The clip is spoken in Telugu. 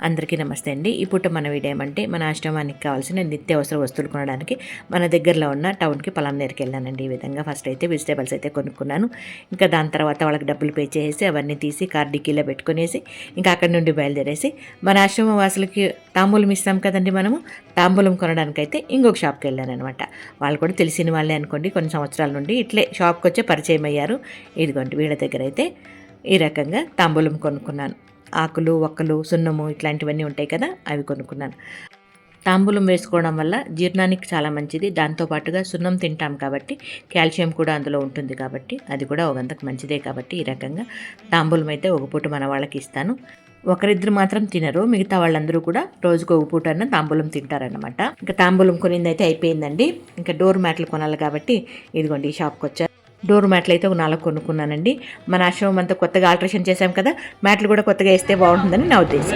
అందరికీ నమస్తే అండి. ఈ పూట మన వీడియో ఏమంటే మన ఆశ్రమానికి కావాల్సిన నిత్యావసర వస్తువులు కొనడానికి మన దగ్గరలో ఉన్న టౌన్కి పలాంనేరుకి వెళ్ళానండి. ఈ విధంగా ఫస్ట్ అయితే వెజిటేబుల్స్ అయితే కొనుక్కున్నాను. ఇంకా దాని తర్వాత వాళ్ళకి డబ్బులు పే చేసి అవన్నీ తీసి కార్ డిక్కీలో పెట్టుకునేసి ఇంకా అక్కడి నుండి బయలుదేరేసి మన ఆశ్రమ వాసులకి తాంబూలం ఇస్తాం కదండి మనము. తాంబూలం కొనడానికైతే ఇంకొక షాప్కి వెళ్ళాను అనమాట. వాళ్ళు కూడా తెలిసిన వాళ్ళే అనుకోండి, కొన్ని సంవత్సరాల నుండి ఇట్లే షాప్కి వచ్చే పరిచయం అయ్యారు. ఇదిగోండి వీళ్ళ దగ్గర అయితే ఈ రకంగా తాంబూలం కొనుక్కున్నాను. ఆకులు, ఒక్కలు, సున్నము ఇట్లాంటివన్నీ ఉంటాయి కదా, అవి కొనుక్కున్నాను. తాంబూలం వేసుకోవడం వల్ల జీర్ణానికి చాలా మంచిది. దాంతోపాటుగా సున్నం తింటాం కాబట్టి కాల్షియం కూడా అందులో ఉంటుంది కాబట్టి అది కూడా ఒకంతకు మంచిదే. కాబట్టి ఈ రకంగా తాంబూలం అయితే ఒక పూట మన వాళ్ళకి ఇస్తాను. ఒకరిద్దరు మాత్రం తినరు, మిగతా వాళ్ళందరూ కూడా రోజుకు ఒక పూట అన్న తాంబూలం తింటారనమాట. ఇంకా తాంబూలం కొనింది అయితే అయిపోయిందండి. ఇంకా డోర్ మ్యాట్లు కొనాలి కాబట్టి ఇదిగోండి ఈ షాప్కి వచ్చాను. డోర్ మ్యాట్లు అయితే ఒక 4 కొనుక్కున్నానండి. మన ఆశ్రమం అంతా కొత్తగా ఆల్ట్రేషన్ చేశాం కదా, మ్యాట్లు కూడా కొత్తగా వేస్తే బాగుంటుందని నా ఉద్దేశం.